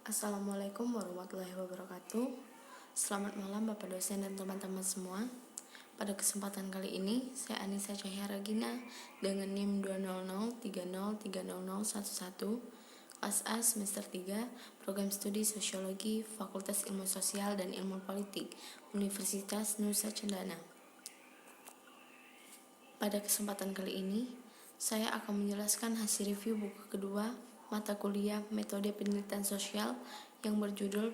Assalamualaikum warahmatullahi wabarakatuh. Selamat malam Bapak dosen dan teman-teman semua. Pada kesempatan kali ini, saya Anissa Cahyara Gina dengan NIM 20030300111, kelas A semester 3, Program Studi Sosiologi, Fakultas Ilmu Sosial dan Ilmu Politik, Universitas Nusa Cendana. Pada kesempatan kali ini, saya akan menjelaskan hasil review buku kedua mata kuliah Metode Penelitian Sosial yang berjudul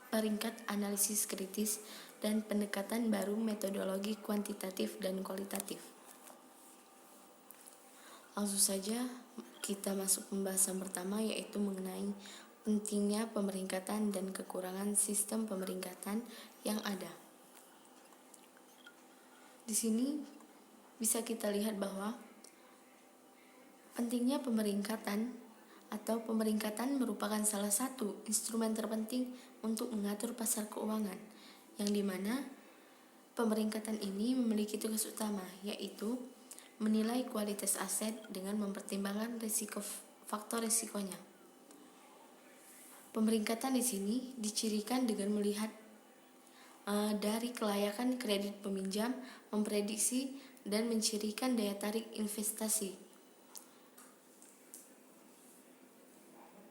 Peringkat Analisis Kritis dan Pendekatan Baru Metodologi Kuantitatif dan Kualitatif. Langsung saja kita masuk pembahasan pertama, yaitu mengenai pentingnya pemeringkatan dan kekurangan sistem pemeringkatan yang ada. Di sini bisa kita lihat bahwa pentingnya pemeringkatan atau pemeringkatan merupakan salah satu instrumen terpenting untuk mengatur pasar keuangan, yang dimana pemeringkatan ini memiliki tugas utama, yaitu menilai kualitas aset dengan mempertimbangkan faktor risikonya. Pemeringkatan di sini dicirikan dengan melihat dari kelayakan kredit peminjam, memprediksi dan mencirikan daya tarik investasi.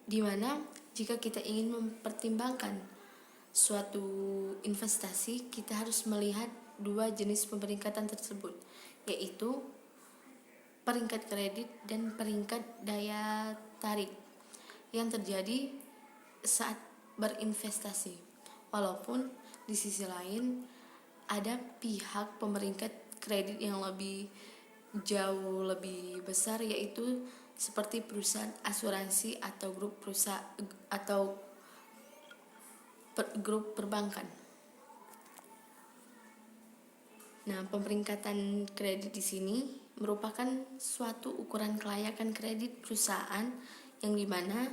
Di mana jika kita ingin mempertimbangkan suatu investasi, kita harus melihat dua jenis pemeringkatan tersebut, yaitu peringkat kredit dan peringkat daya tarik yang terjadi saat berinvestasi. Walaupun di sisi lain ada pihak pemeringkat kredit yang jauh lebih besar, yaitu seperti perusahaan asuransi atau grup grup perbankan. Nah, pemeringkatan kredit di sini merupakan suatu ukuran kelayakan kredit perusahaan yang dimana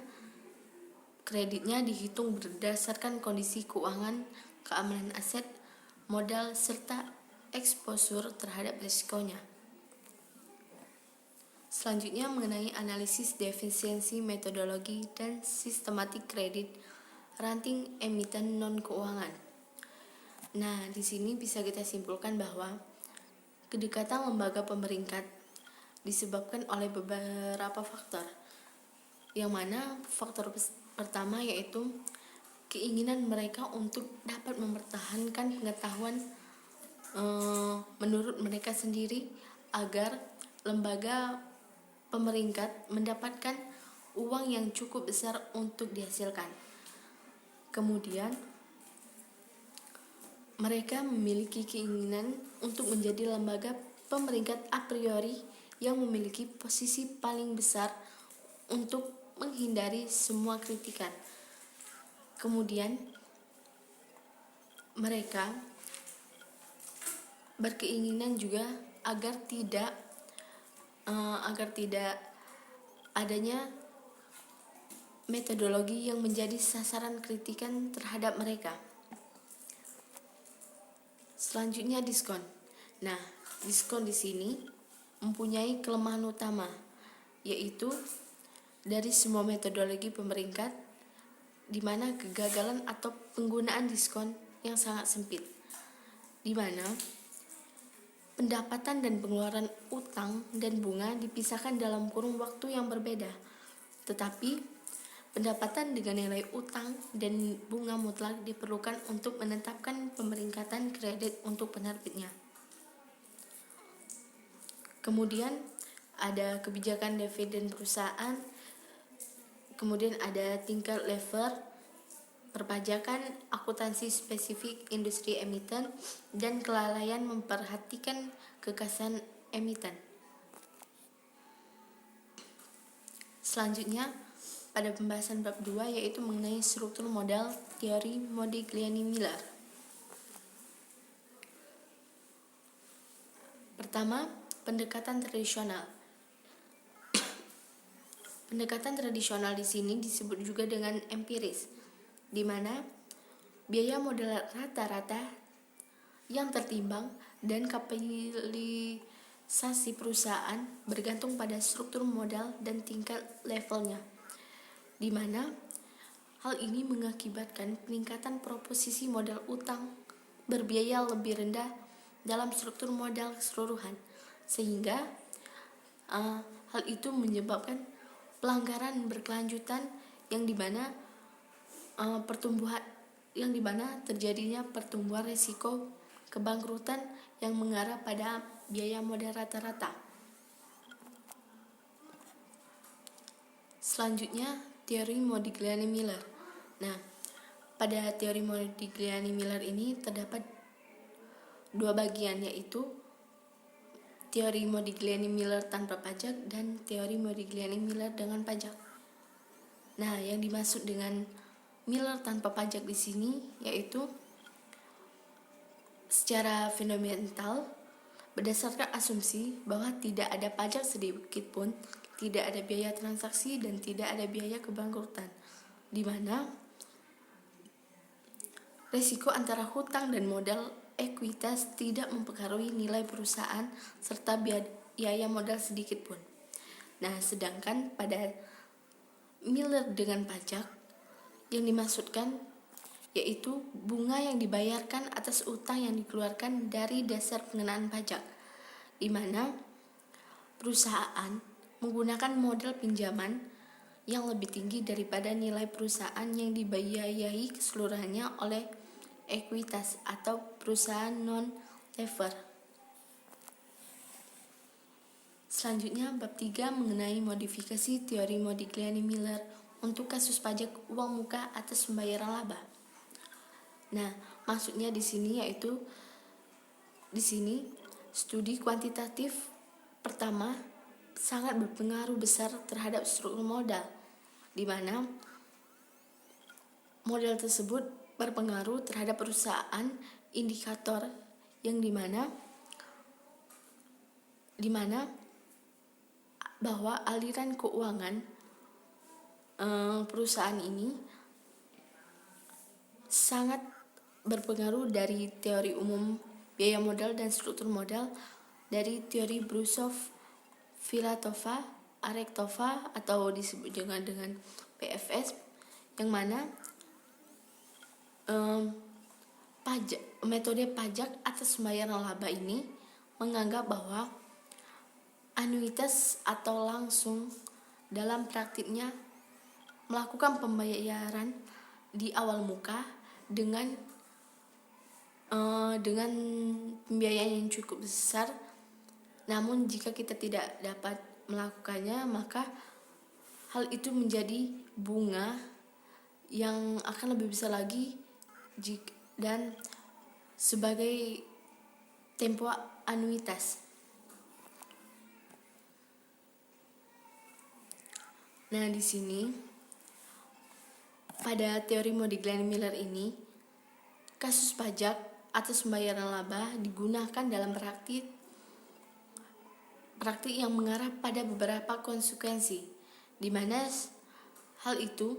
kreditnya dihitung berdasarkan kondisi keuangan, keamanan aset, modal, serta eksposur terhadap risikonya. Selanjutnya mengenai analisis defisiensi metodologi dan sistematik kredit ranting emiten non-keuangan. Nah, di sini bisa kita simpulkan bahwa kedekatan lembaga pemeringkat disebabkan oleh beberapa faktor, yang mana faktor pertama yaitu keinginan mereka untuk dapat mempertahankan pengetahuan menurut mereka sendiri agar lembaga pemeringkat mendapatkan uang yang cukup besar untuk dihasilkan. Kemudian mereka memiliki keinginan untuk menjadi lembaga pemeringkat a priori yang memiliki posisi paling besar untuk menghindari semua kritikan. Kemudian mereka berkeinginan juga agar tidak adanya metodologi yang menjadi sasaran kritikan terhadap mereka. Selanjutnya diskon. Nah, diskon di sini mempunyai kelemahan utama, yaitu dari semua metodologi pemeringkat, di mana kegagalan atau penggunaan diskon yang sangat sempit, di mana pendapatan dan pengeluaran utang dan bunga dipisahkan dalam kurun waktu yang berbeda, tetapi pendapatan dengan nilai utang dan bunga mutlak diperlukan untuk menetapkan pemeringkatan kredit untuk penerbitnya. Kemudian ada kebijakan dividen perusahaan, kemudian ada tingkat lever, perpajakan, akuntansi spesifik industri emiten, dan kelalaian memperhatikan kekhasan emiten. Selanjutnya pada pembahasan bab 2 yaitu mengenai struktur modal teori Modigliani-Miller. Pertama, pendekatan tradisional. Pendekatan tradisional di sini disebut juga dengan empiris, di mana biaya modal rata-rata yang tertimbang dan kapitalisasi perusahaan bergantung pada struktur modal dan tingkat levelnya, di mana Hal ini mengakibatkan peningkatan proposisi modal utang berbiaya lebih rendah dalam struktur modal keseluruhan, sehingga hal itu menyebabkan pelanggaran berkelanjutan yang dimana terjadinya pertumbuhan risiko kebangkrutan yang mengarah pada biaya modal rata-rata. Selanjutnya, teori Modigliani-Miller. Nah, pada teori Modigliani-Miller ini terdapat dua bagian, yaitu teori Modigliani-Miller tanpa pajak dan teori Modigliani-Miller dengan pajak. Nah, yang dimaksud dengan Miller tanpa pajak di sini yaitu secara fundamental berdasarkan asumsi bahwa tidak ada pajak sedikit pun, tidak ada biaya transaksi, dan tidak ada biaya kebangkrutan, di mana risiko antara hutang dan modal ekuitas tidak mempengaruhi nilai perusahaan serta biaya modal sedikit pun. Nah, sedangkan pada Miller dengan pajak yang dimaksudkan yaitu bunga yang dibayarkan atas utang yang dikeluarkan dari dasar pengenaan pajak, di mana perusahaan menggunakan modal pinjaman yang lebih tinggi daripada nilai perusahaan yang dibiayai keseluruhannya oleh ekuitas atau perusahaan non-lever. Selanjutnya, bab 3 mengenai modifikasi teori Modigliani-Miller untuk kasus pajak uang muka atas pembayaran laba. Nah, maksudnya di sini yaitu studi kuantitatif pertama sangat berpengaruh besar terhadap struktur modal, di mana modal tersebut berpengaruh terhadap perusahaan indikator yang dimana bahwa aliran keuangan perusahaan ini sangat berpengaruh dari teori umum biaya modal dan struktur modal dari teori Brusov, Filatova, Arektova atau disebut juga dengan PFS, yang mana metode pajak atas pembayaran laba ini menganggap bahwa anuitas atau langsung dalam praktiknya melakukan pembayaran di awal muka dengan pembiayaan yang cukup besar. Namun jika kita tidak dapat melakukannya, maka hal itu menjadi bunga yang akan lebih besar lagi dan sebagai tempo anuitas. Nah, di sini pada teori Modigliani-Miller ini kasus pajak atas pembayaran laba digunakan dalam praktik yang mengarah pada beberapa konsekuensi, di mana hal itu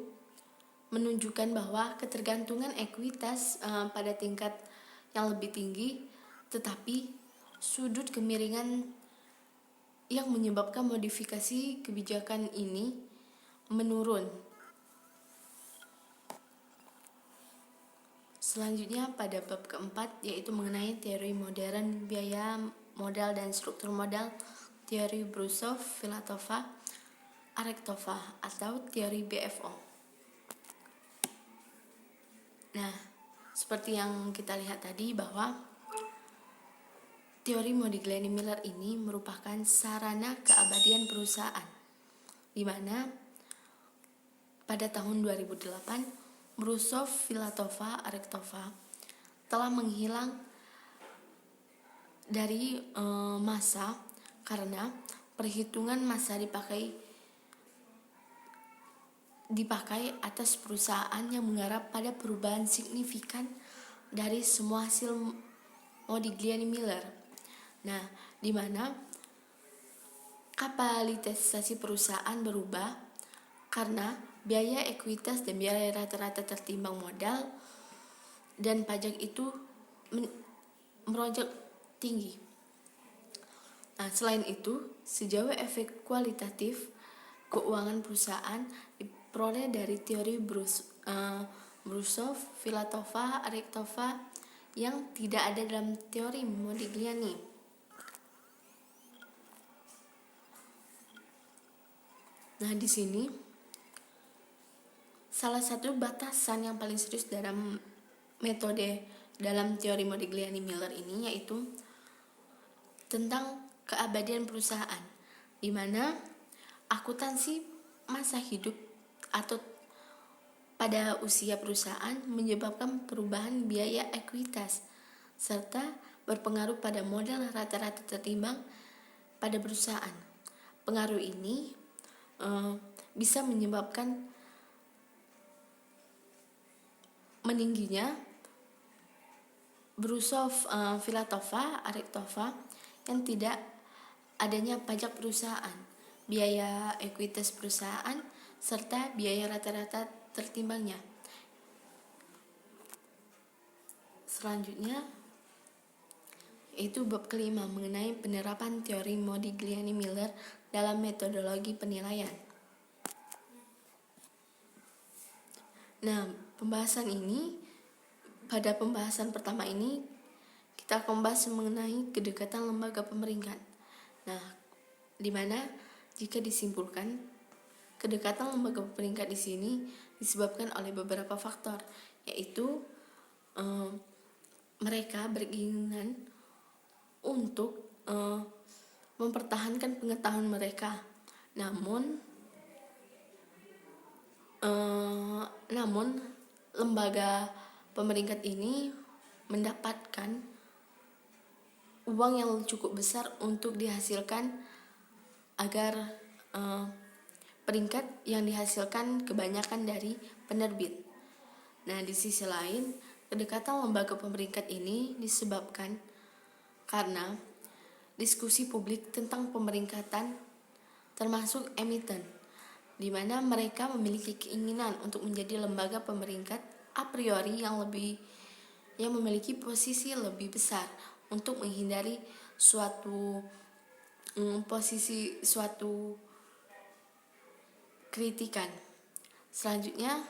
menunjukkan bahwa ketergantungan ekuitas pada tingkat yang lebih tinggi, tetapi sudut kemiringan yang menyebabkan modifikasi kebijakan ini menurun. Selanjutnya pada bab keempat yaitu mengenai teori modern biaya modal dan struktur modal, teori Brusov, Filatova, Arektova atau teori BFO. Nah, seperti yang kita lihat tadi bahwa teori Modigliani-Miller ini merupakan sarana keabadian perusahaan, di mana pada tahun 2008 Brusov, Filatova, Arektova telah menghilang dari masa karena perhitungan masa dipakai atas perusahaan yang mengarah pada perubahan signifikan dari semua hasil Modigliani-Miller. Nah, di mana kapitalisasi perusahaan berubah karena biaya ekuitas dan biaya rata-rata tertimbang modal dan pajak itu melonjak tinggi. Nah, selain itu, sejauh efek kualitatif keuangan perusahaan diperoleh dari teori Brusov, Filatova, Arektova yang tidak ada dalam teori Modigliani. Nah, di sini salah satu batasan yang paling serius dalam metode dalam teori Modigliani-Miller ini yaitu tentang keabadian perusahaan, di mana akuntansi masa hidup atau pada usia perusahaan menyebabkan perubahan biaya ekuitas serta berpengaruh pada modal rata-rata tertimbang pada perusahaan. Pengaruh ini bisa menyebabkan meningginya Brusov, Filatova, Arektova yang tidak adanya pajak perusahaan, biaya ekuitas perusahaan, serta biaya rata-rata tertimbangnya. Selanjutnya itu bab kelima mengenai penerapan teori Modigliani-Miller dalam metodologi penilaian. Nah, pada pembahasan pertama ini kita akan membahas mengenai kedekatan lembaga pemeringkat. Nah, di mana jika disimpulkan kedekatan lembaga pemeringkat di sini disebabkan oleh beberapa faktor, yaitu mereka berkeinginan untuk mempertahankan pengetahuan mereka, namun lembaga pemeringkat ini mendapatkan uang yang cukup besar untuk dihasilkan agar peringkat yang dihasilkan kebanyakan dari penerbit. Nah, di sisi lain, kedekatan lembaga pemeringkat ini disebabkan karena diskusi publik tentang pemeringkatan termasuk emiten, di mana mereka memiliki keinginan untuk menjadi lembaga pemeringkat a priori yang memiliki posisi lebih besar untuk menghindari suatu kritikan. Selanjutnya,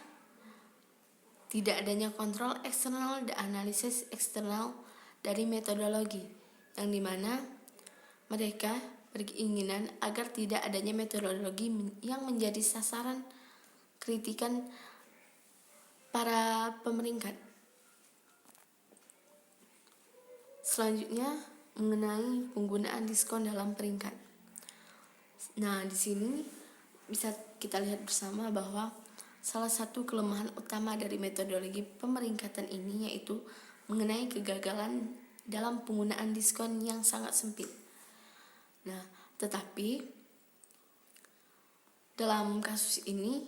tidak adanya kontrol eksternal dan analisis eksternal dari metodologi, yang dimana mereka berkeinginan agar tidak adanya metodologi yang menjadi sasaran kritikan para pemeringkat. Selanjutnya mengenai penggunaan diskon dalam peringkat. Nah, di sini bisa kita lihat bersama bahwa salah satu kelemahan utama dari metodologi pemeringkatan ini yaitu mengenai kegagalan dalam penggunaan diskon yang sangat sempit. Nah, tetapi dalam kasus ini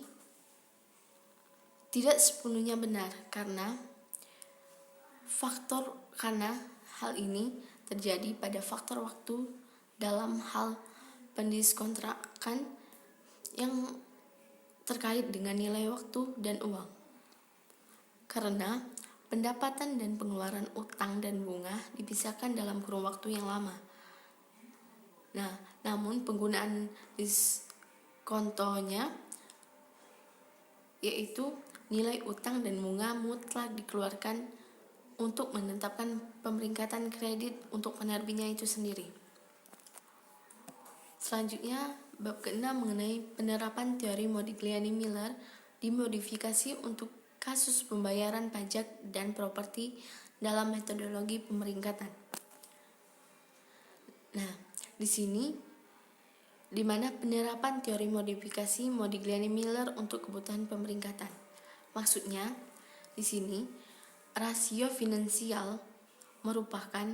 tidak sepenuhnya benar karena hal ini terjadi pada faktor waktu dalam hal pendiskontrakan yang terkait dengan nilai waktu dan uang. Karena pendapatan dan pengeluaran utang dan bunga dipisahkan dalam kurun waktu yang lama. Nah, namun penggunaan diskontonya yaitu nilai utang dan bunga mutlak dikeluarkan untuk menetapkan pemeringkatan kredit untuk penerbitnya itu sendiri. Selanjutnya, bab ke-6 mengenai penerapan teori Modigliani-Miller dimodifikasi untuk kasus pembayaran pajak dan properti dalam metodologi pemeringkatan. Nah, di sini di mana penerapan teori modifikasi Modigliani-Miller untuk kebutuhan pemeringkatan. Maksudnya, di sini rasio finansial merupakan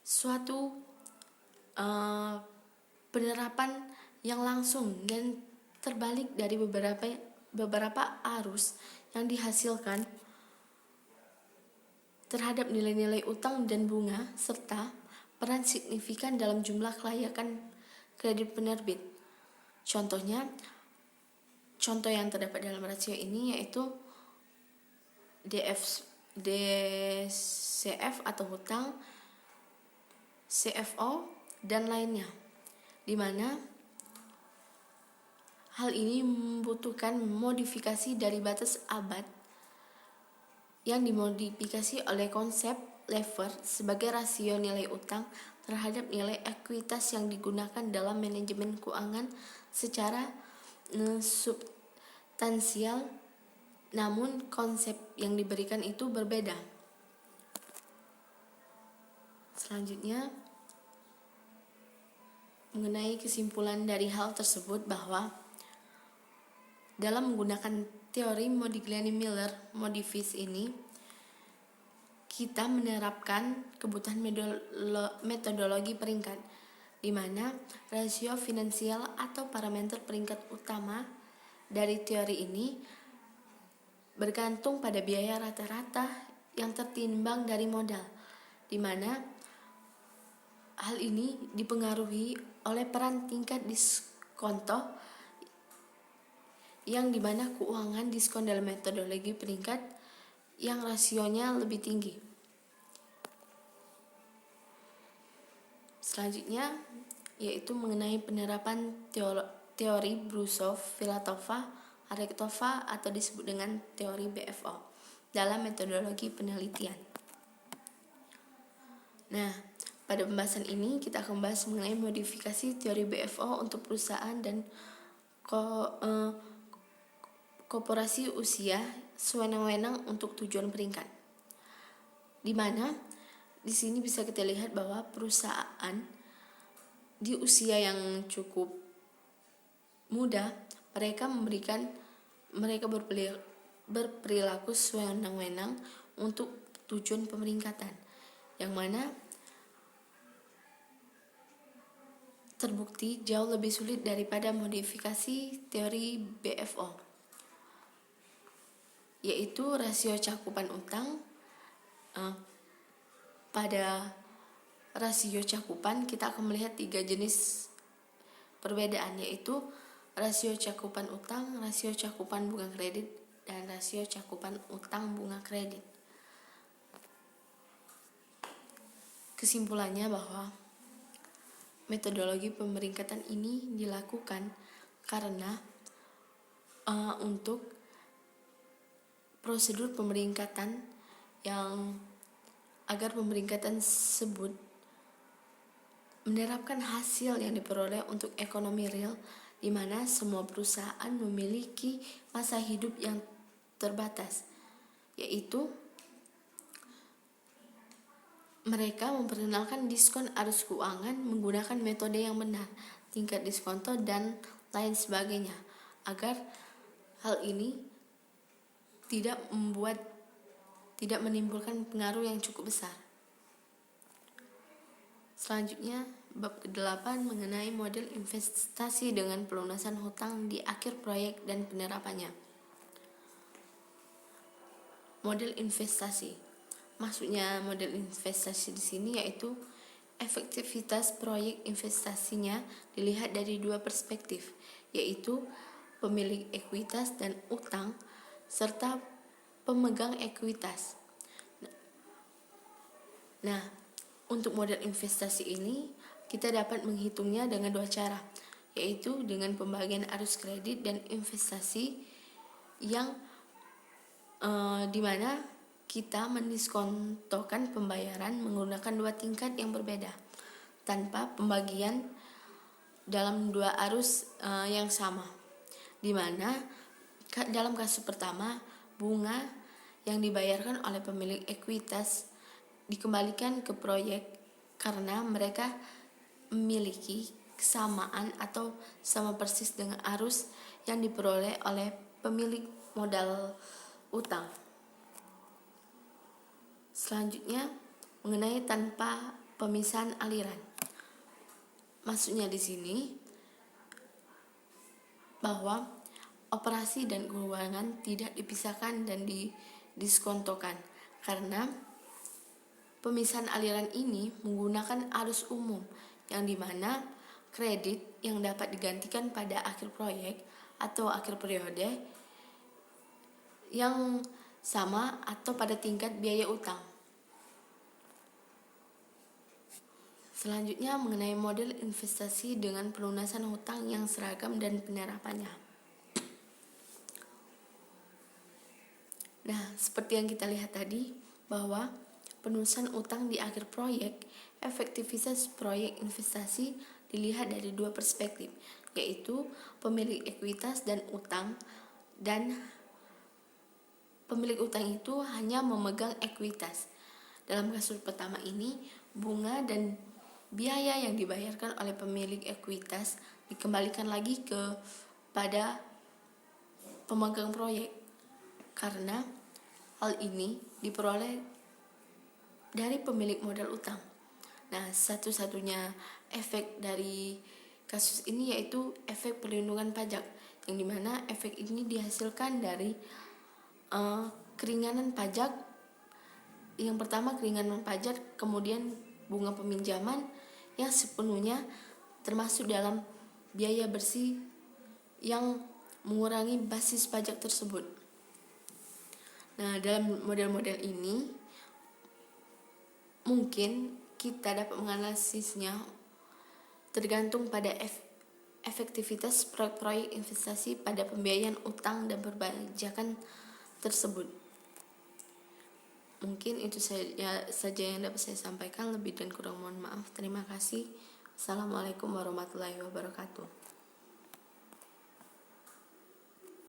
suatu penerapan yang langsung dan terbalik dari beberapa arus yang dihasilkan terhadap nilai-nilai utang dan bunga serta peran signifikan dalam jumlah kelayakan kredit penerbit. Contoh yang terdapat dalam rasio ini yaitu DCF atau hutang, CFO, dan lainnya, di mana Hal ini membutuhkan modifikasi dari batas abad yang dimodifikasi oleh konsep lever sebagai rasio nilai utang terhadap nilai ekuitas yang digunakan dalam manajemen keuangan secara substansial, namun konsep yang diberikan itu berbeda. Selanjutnya, mengenai kesimpulan dari hal tersebut bahwa dalam menggunakan teori Modigliani-Miller modifies ini, kita menerapkan kebutuhan metodologi peringkat, di mana rasio finansial atau parameter peringkat utama dari teori ini bergantung pada biaya rata-rata yang tertimbang dari modal, di mana hal ini dipengaruhi oleh peran tingkat diskonto yang dimana keuangan diskon dalam metodologi peringkat yang rasionya lebih tinggi. Selanjutnya yaitu mengenai penerapan teori Brusov-Filatova, Arektova atau disebut dengan teori BFO dalam metodologi penelitian. Nah, pada pembahasan ini kita akan membahas mengenai modifikasi teori BFO untuk perusahaan dan korporasi usia sewenang-wenang untuk tujuan peringkat. Di mana di sini bisa kita lihat bahwa perusahaan di usia yang cukup muda, mereka berperilaku sewenang-wenang untuk tujuan pemeringkatan, yang mana terbukti jauh lebih sulit daripada modifikasi teori BFO, yaitu rasio cakupan utang. Pada rasio cakupan kita akan melihat 3 jenis perbedaan, yaitu rasio cakupan utang, rasio cakupan bunga kredit, dan rasio cakupan utang bunga kredit. Kesimpulannya bahwa metodologi pemeringkatan ini dilakukan karena untuk prosedur pemeringkatan yang agar pemeringkatan tersebut menerapkan hasil yang diperoleh untuk ekonomi real, di mana semua perusahaan memiliki masa hidup yang terbatas, yaitu mereka memperkenalkan diskon arus keuangan menggunakan metode yang benar, tingkat diskonto, dan lain sebagainya, agar hal ini tidak menimbulkan pengaruh yang cukup besar. Selanjutnya, bab ke-8 mengenai model investasi dengan pelunasan hutang di akhir proyek dan penerapannya. Model investasi. Maksudnya model investasi di sini yaitu efektivitas proyek investasinya dilihat dari 2 perspektif, yaitu pemilik ekuitas dan utang serta pemegang ekuitas. Nah, untuk model investasi ini kita dapat menghitungnya dengan 2 cara, yaitu dengan pembagian arus kredit dan investasi yang dimana kita mendiskontokan pembayaran menggunakan 2 tingkat yang berbeda tanpa pembagian dalam 2 arus yang sama, dimana dalam kasus pertama bunga yang dibayarkan oleh pemilik ekuitas dikembalikan ke proyek karena mereka memiliki kesamaan atau sama persis dengan arus yang diperoleh oleh pemilik modal utang. Selanjutnya mengenai tanpa pemisahan aliran. Maksudnya di sini bahwa operasi dan keuangan tidak dipisahkan dan didiskontokan karena pemisahan aliran ini menggunakan arus umum yang dimana kredit yang dapat digantikan pada akhir proyek atau akhir periode yang sama atau pada tingkat biaya utang. Selanjutnya mengenai model investasi dengan pelunasan hutang yang seragam dan penerapannya. Nah, seperti yang kita lihat tadi, bahwa pelunasan utang di akhir proyek, efektivitas proyek investasi dilihat dari dua perspektif, yaitu pemilik ekuitas dan utang, dan pemilik utang itu hanya memegang ekuitas. Dalam kasus pertama ini, bunga dan biaya yang dibayarkan oleh pemilik ekuitas dikembalikan lagi kepada pemegang proyek, karena hal ini diperoleh dari pemilik modal utang. Nah, satu-satunya efek dari kasus ini yaitu efek perlindungan pajak, yang dimana efek ini dihasilkan dari keringanan pajak. Yang pertama keringanan pajak, kemudian bunga peminjaman yang sepenuhnya termasuk dalam biaya bersih yang mengurangi basis pajak tersebut. Nah, dalam model-model ini mungkin kita dapat menganalisisnya tergantung pada efektivitas proyek-proyek investasi pada pembiayaan utang dan perpajakan tersebut. Mungkin itu saja yang dapat saya sampaikan. Lebih dan kurang mohon maaf. Terima kasih. Assalamualaikum warahmatullahi wabarakatuh.